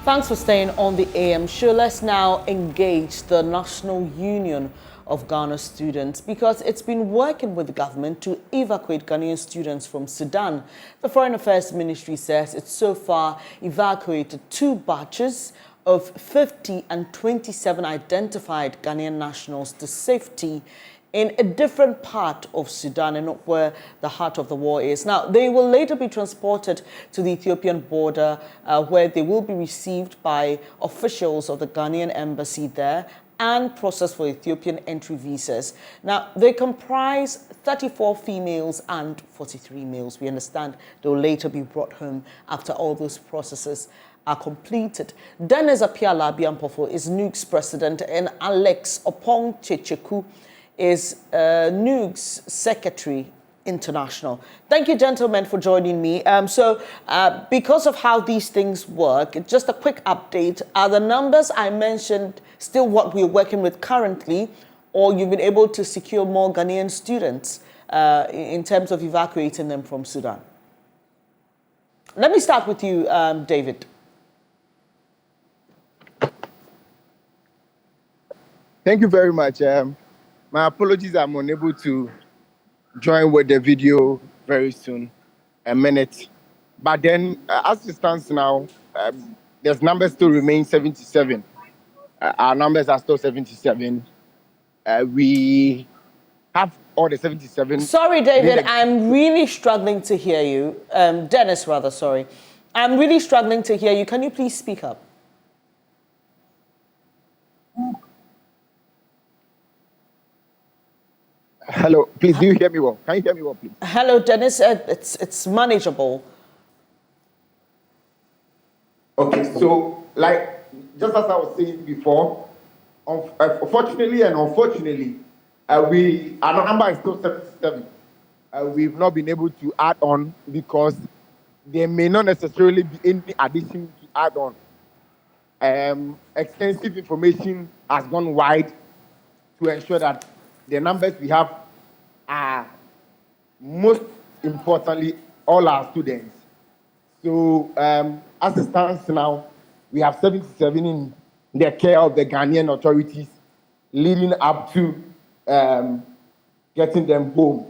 Thanks for staying on the AM show. Let's now engage the National Union of Ghana Students because it's been working with the government to evacuate Ghanaian students from Sudan. The Foreign Affairs Ministry says it's so far evacuated 2 batches of 50 and 27 identified Ghanaian nationals to safety in a different part of Sudan and not where the heart of the war is. Now, they will later be transported to the Ethiopian border where they will be received by officials of the Ghanaian embassy there and processed for Ethiopian entry visas. Now, they comprise 34 females and 43 males. We understand they will later be brought home after all those processes are completed. Dennis Apiala Biampofo is NUG's president and Alex Opong Checheku is NUG's Secretary International. Thank you, gentlemen, for joining me. Because of how these things work, just a quick update. Are the numbers I mentioned still what we're working with currently, or you've been able to secure more Ghanaian students in terms of evacuating them from Sudan? Let me start with you, David. Thank you very much. My apologies, I'm unable to join with the video very soon, a minute. But then, as it stands now, there's numbers still remain 77. Our numbers are still 77. We have all the 77. Sorry, David, I'm really struggling to hear you. Dennis, rather, sorry. I'm really struggling to hear you. Can you please speak up? Hello, please, do you hear me well? Can you hear me well, please? Hello, Dennis. It's manageable. Okay, so just as I was saying before, fortunately and unfortunately, our number is still 77. We've not been able to add on because there may not necessarily be any addition to add on. Extensive information has gone wide to ensure that the numbers we have are, most importantly, all our students. So as it stands now, we have 77 in the care of the Ghanaian authorities, leading up to getting them home.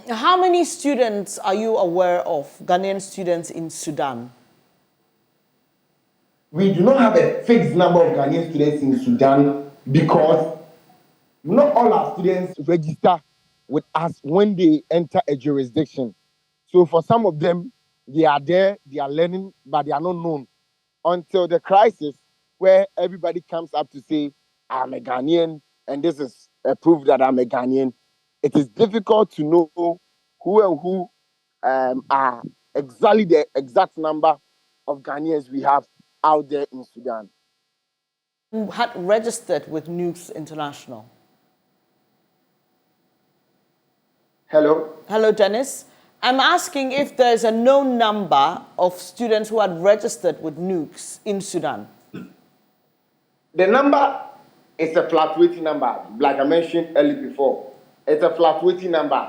How many students are you aware of, Ghanaian students in Sudan? We do not have a fixed number of Ghanaian students in Sudan because not all our students register with us when they enter a jurisdiction. So for some of them, they are there, they are learning, but they are not known until the crisis where everybody comes up to say, I'm a Ghanaian, and this is a proof that I'm a Ghanaian. It is difficult to know who and who are exactly the exact number of Ghanaians we have out there in Sudan. Who had registered with NUG's International? Hello? Hello, Dennis. I'm asking if there's a known number of students who had registered with NUG's in Sudan. The number is a fluctuating number, like I mentioned earlier before. It's a fluctuating number.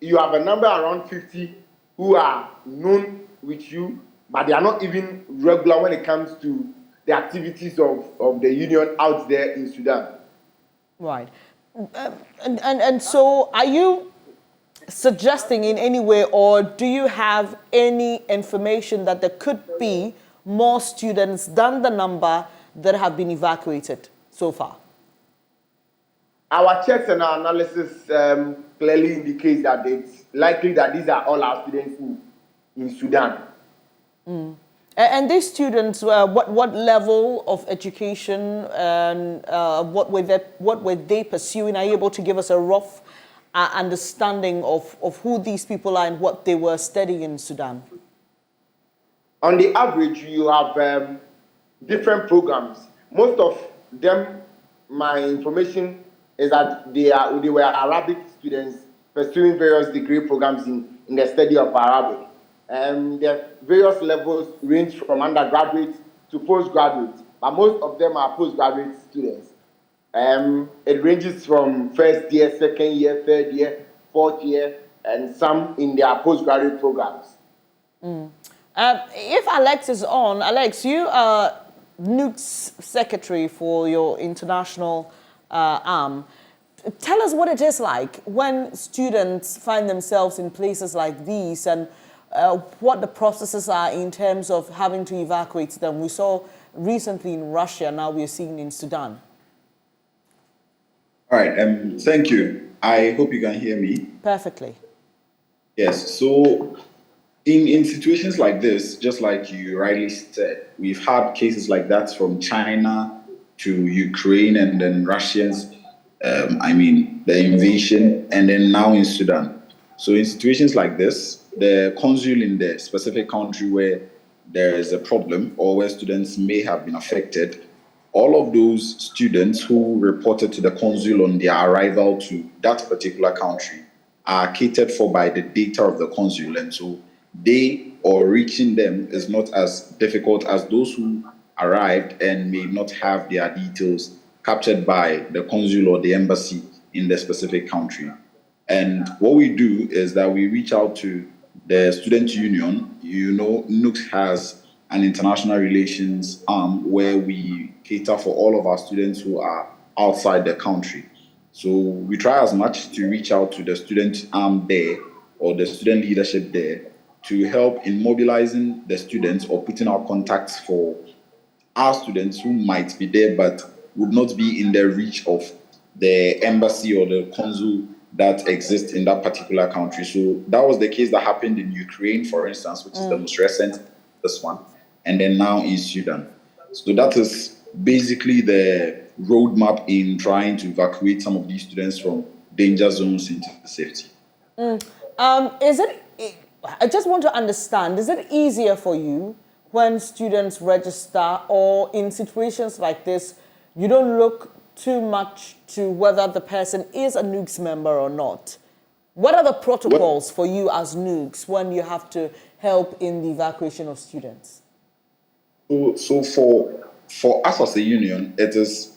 You have a number around 50 who are known with you, but they are not even regular when it comes to the activities of the union out there in Sudan. Right. And so are you suggesting in any way, or do you have any information that there could be more students than the number that have been evacuated so far? Our checks and our analysis clearly indicates that it's likely that these are all our students in Sudan. And these students, what level of education and what were they pursuing? Are you able to give us a rough understanding of who these people are and what they were studying in Sudan? On the average, you have different programs. Most of them, my information is that they were Arabic students pursuing various degree programs in the study of Arabic. The various levels range from undergraduate to postgraduate, but most of them are postgraduate students. It ranges from first year, second year, third year, fourth year, and some in their postgraduate programs. If Alex is on, Alex, you are NUC's secretary for your international arm. Tell us what it is like when students find themselves in places like these and what the processes are in terms of having to evacuate them. We saw recently in Russia, now we're seeing in Sudan. All right, thank you. I hope you can hear me. Perfectly. Yes, so in situations like this, just like you rightly said, we've had cases like that from China to Ukraine and then Russians, the invasion, and then now in Sudan. So in situations like this, the consul in the specific country where there is a problem or where students may have been affected, all of those students who reported to the consul on their arrival to that particular country are catered for by the data of the consul. And so they or reaching them is not as difficult as those who arrived and may not have their details captured by the consul or the embassy in the specific country. And what we do is that we reach out to the student union. You know, NUC has an international relations arm where we cater for all of our students who are outside the country. So we try as much to reach out to the student arm there or the student leadership there to help in mobilizing the students or putting our contacts for our students who might be there but would not be in the reach of the embassy or the consul that exists in that particular country. So that was the case that happened in Ukraine, for instance, which is the most recent, this one, and then now in Sudan. So that is basically the roadmap in trying to evacuate some of these students from danger zones into safety. I just want to understand, is it easier for you when students register, or in situations like this, you don't look too much to whether the person is a NUC's member or not? What are the protocols for you as NUCs when you have to help in the evacuation of students? So for us as a union, it is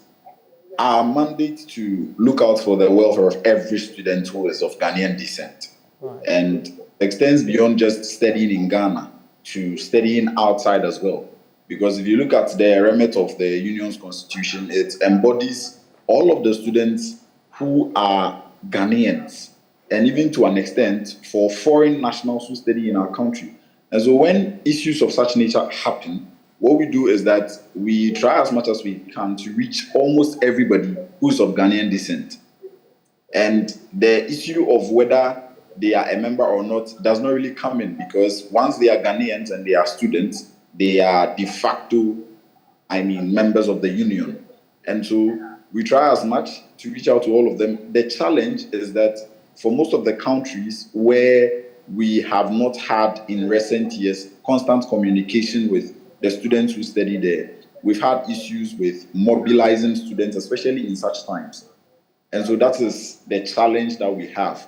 our mandate to look out for the welfare of every student who is of Ghanaian descent. Right. And extends beyond just studying in Ghana to studying outside as well. Because if you look at the remit of the union's constitution, it embodies all of the students who are Ghanaians, and even to an extent for foreign nationals who study in our country. And so when issues of such nature happen, what we do is that we try as much as we can to reach almost everybody who's of Ghanaian descent. And the issue of whether they are a member or not does not really come in, because once they are Ghanaians and they are students, they are de facto, members of the union. And so we try as much to reach out to all of them. The challenge is that for most of the countries where we have not had in recent years constant communication with the students who study there, we've had issues with mobilizing students, especially in such times. And so that is the challenge that we have.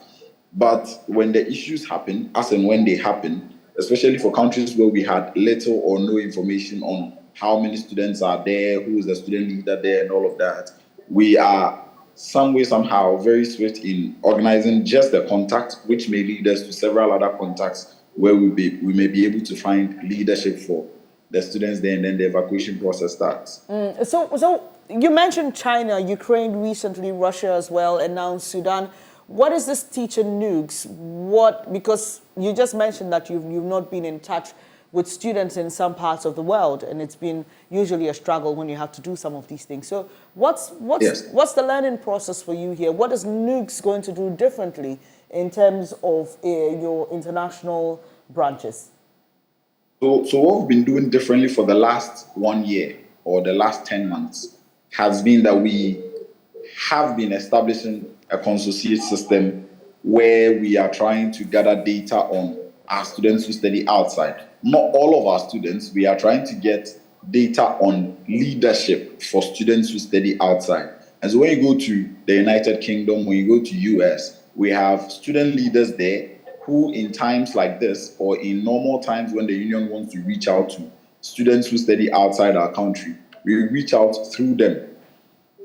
But when the issues happen, as and when they happen, especially for countries where we had little or no information on how many students are there, who is the student leader there, and all of that, we are some way, somehow very swift in organizing just the contact, which may lead us to several other contacts where we may be able to find leadership for the students there, and then the evacuation process starts. So you mentioned China, Ukraine recently, Russia as well, and now Sudan. What is this teacher NUCs? Because you just mentioned that you've not been in touch with students in some parts of the world, and it's been usually a struggle when you have to do some of these things. So what's the learning process for you here? What is NUCs going to do differently in terms of your international branches? So what we've been doing differently for the last 1 year or the last 10 months has been that we have been establishing a consociate system where we are trying to gather data on our students who study outside. Not all of our students, we are trying to get data on leadership for students who study outside. And so when you go to the United Kingdom, when you go to US, we have student leaders there who in times like this, or in normal times when the union wants to reach out to students who study outside our country, we reach out through them.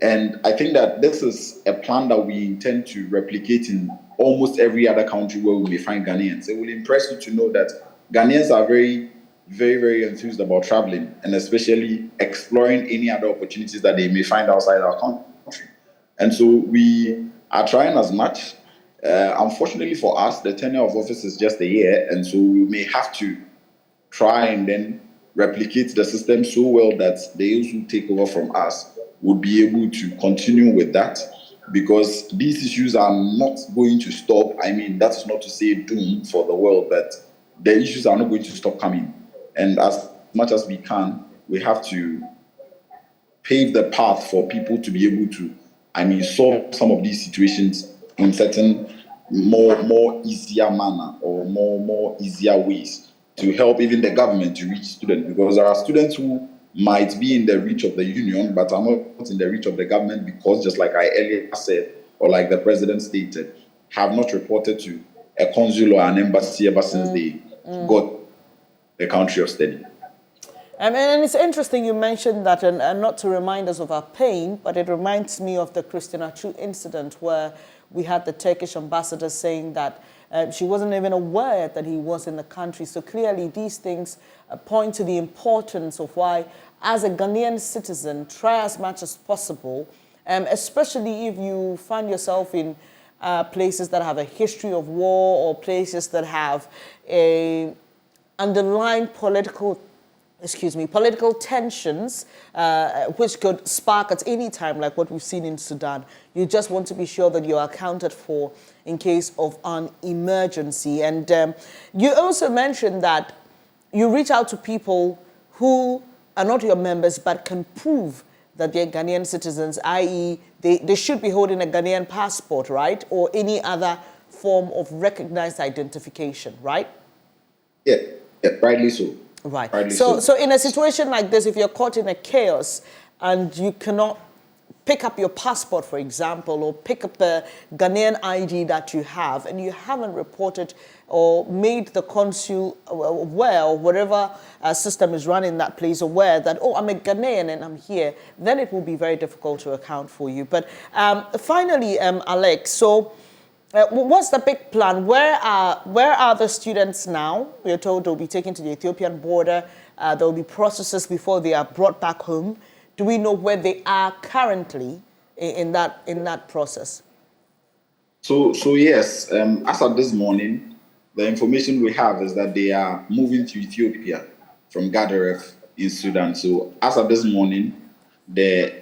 And I think that this is a plan that we intend to replicate in almost every other country where we may find Ghanaians. It will impress you to know that Ghanaians are very very, very enthused about traveling and especially exploring any other opportunities that they may find outside our country. And so we are trying as much. Unfortunately for us, the tenure of office is just a year, and so we may have to try and then replicate the system so well that those who take over from us would be able to continue with that, because these issues are not going to stop. I mean, that's not to say doom for the world, but the issues are not going to stop coming. And as much as we can, we have to pave the path for people to be able to, solve some of these situations in certain more easier manner or more easier ways to help even the government to reach students, because there are students who might be in the reach of the union but are not in the reach of the government because, just like I earlier said, or like the president stated, have not reported to a consul or an embassy ever since they got the country of study. And it's interesting you mentioned that, and not to remind us of our pain, but it reminds me of the Christian Achu incident where we had the Turkish ambassador saying that she wasn't even aware that he was in the country. So clearly these things point to the importance of why, as a Ghanaian citizen, try as much as possible, especially if you find yourself in places that have a history of war or places that have a underlying political tensions, which could spark at any time, like what we've seen in Sudan. You just want to be sure that you're accounted for in case of an emergency. And you also mentioned that you reach out to people who are not your members but can prove that they're Ghanaian citizens, i.e. they should be holding a Ghanaian passport, right? Or any other form of recognized identification, right? Yeah, rightly so. Right. So in a situation like this, if you're caught in a chaos and you cannot pick up your passport, for example, or pick up a Ghanaian ID that you have, and you haven't reported or made the consul aware, or whatever system is running that place aware that, oh, I'm a Ghanaian and I'm here, then it will be very difficult to account for you. But finally, Alex, so what's the big plan? Where are the students now? We are told they'll be taken to the Ethiopian border. There will be processes before they are brought back home. Do we know where they are currently in that process? So yes, as of this morning, the information we have is that they are moving to Ethiopia from Gadaref in Sudan. So as of this morning, there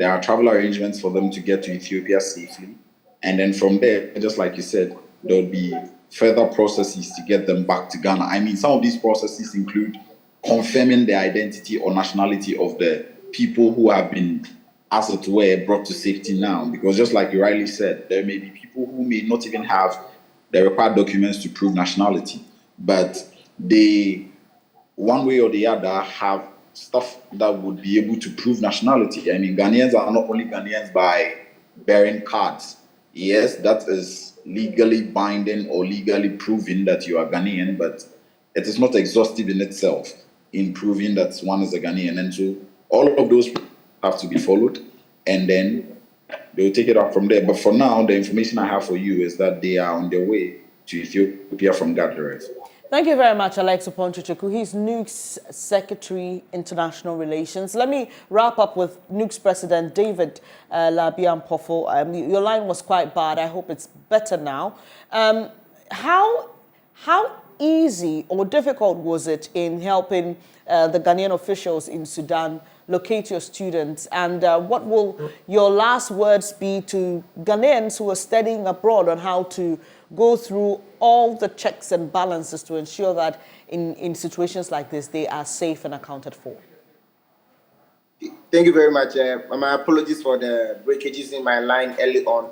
are travel arrangements for them to get to Ethiopia safely. And then from there, just like you said, there will be further processes to get them back to Ghana. I mean, some of these processes include confirming the identity or nationality of the people who have been, as it were, brought to safety now. Because just like you rightly said, there may be people who may not even have the required documents to prove nationality, but they, one way or the other, have stuff that would be able to prove nationality. I mean, Ghanaians are not only Ghanaians by bearing cards. Yes, that is legally binding or legally proving that you are Ghanaian, but it is not exhaustive in itself in proving that one is a Ghanaian. And so all of those have to be followed, and then they'll take it up from there. But for now, the information I have for you is that they are on their way to Ethiopia from Gadaref. Thank you very much, Alex Oponchuchukwu. He's NUG's Secretary, International Relations. Let me wrap up with NUG's President, David Labiampofo. Your line was quite bad. I hope it's better now. How easy or difficult was it in helping the Ghanaian officials in Sudan locate your students? And what will your last words be to Ghanaians who are studying abroad on how to go through all the checks and balances to ensure that in situations like this, they are safe and accounted for? Thank you very much. My apologies for the breakages in my line early on.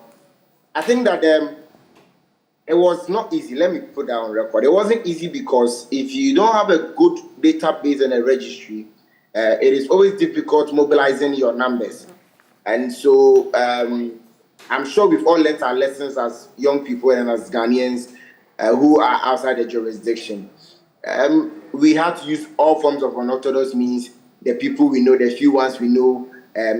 I think that it was not easy. Let me put that on record. It wasn't easy because if you don't have a good database and a registry, it is always difficult mobilizing your numbers. And so I'm sure we've all learned our lessons as young people and as Ghanaians who are outside the jurisdiction. We had to use all forms of unorthodox means, the people we know, the few ones we know,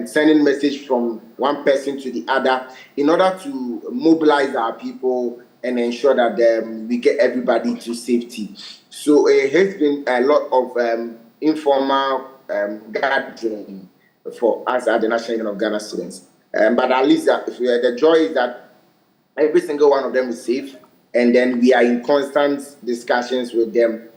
sending message from one person to the other in order to mobilize our people and ensure that we get everybody to safety. So it has been a lot of informal gathering for us at the National Union of Ghana students. But at least the joy is that every single one of them is safe, and then we are in constant discussions with them.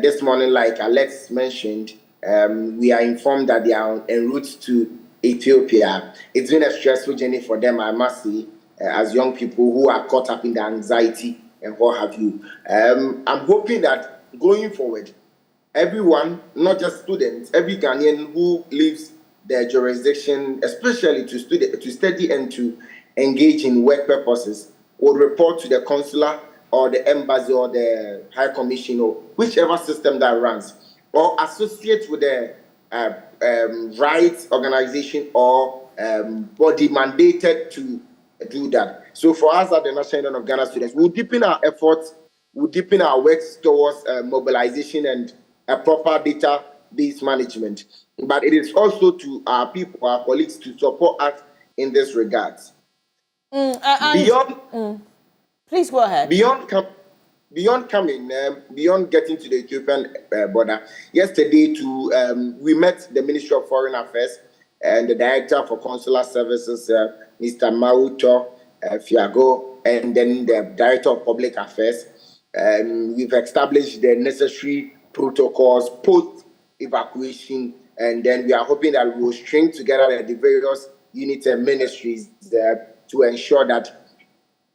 This morning, like Alex mentioned, we are informed that they are en route to Ethiopia. It's been a stressful journey for them, I must say, as young people who are caught up in the anxiety and what have you. I'm hoping that going forward, everyone, not just students, every Ghanaian who leaves their jurisdiction, especially to study and to engage in work purposes, would report to the consular or the embassy or the high commission or whichever system that runs, or associate with the rights organization or body mandated to do that. So for us at the National Union of Ghana students, we'll deepen our efforts, we'll deepen our work towards mobilization and a proper database management. But it is also to our people, our colleagues, to support us in this regard. Please go ahead. Beyond getting to the Ethiopian border, yesterday we met the Ministry of Foreign Affairs and the Director for Consular Services, Mr. Mauto Fiago, and then the Director of Public Affairs. We've established the necessary protocols post-evacuation, and then we are hoping that we will string together the various units and ministries to ensure that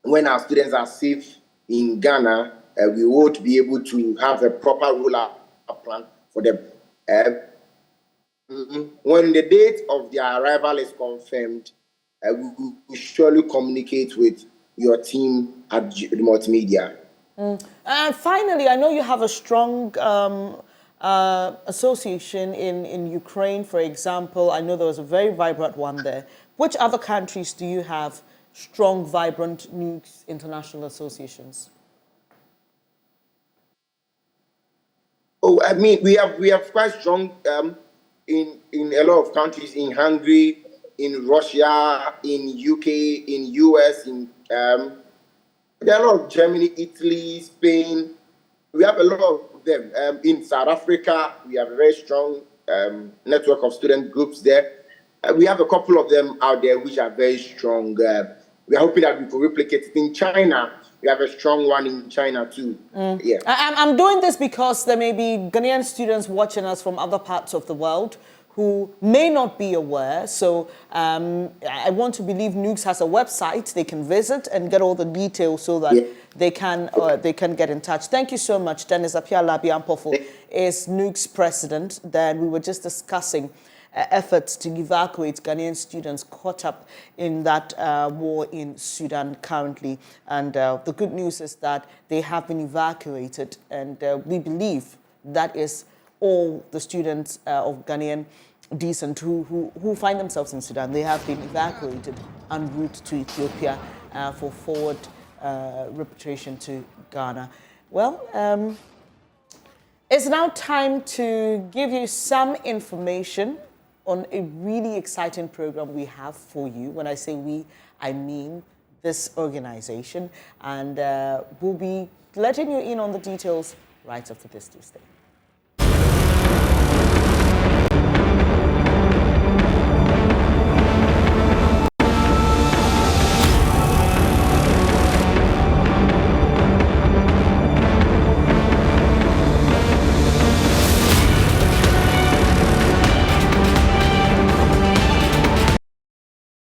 when our students are safe in Ghana, we would be able to have a proper rollout plan for them. When the date of their arrival is confirmed, we will surely communicate with your team at the multimedia. And finally, I know you have a strong association in Ukraine, for example. I know there was a very vibrant one there. Which other countries do you have strong, vibrant NUGS international associations? Oh, I mean, we have quite strong in a lot of countries, in Hungary, in Russia, in UK, in US, in there are a lot of Germany, Italy, Spain. We have a lot of them. In South Africa, we have a very strong network of student groups there. We have a couple of them out there which are very strong. We are hoping that we can replicate it in China. We have a strong one in China too. Yeah. I'm doing this because there may be Ghanaian students watching us from other parts of the world who may not be aware. So I want to believe NUGS has a website they can visit and get all the details so that they can get in touch. Thank you so much. Dennis Apia-Labi Ampofo is NUGS president. Then we were just discussing efforts to evacuate Ghanaian students caught up in that war in Sudan currently. And the good news is that they have been evacuated, and we believe that is all the students of Ghanaian descent who find themselves in Sudan. They have been evacuated en route to Ethiopia for forward repatriation to Ghana. Well, it's now time to give you some information on a really exciting program we have for you. When I say we, I mean this organization. And we'll be letting you in on the details right after this Tuesday.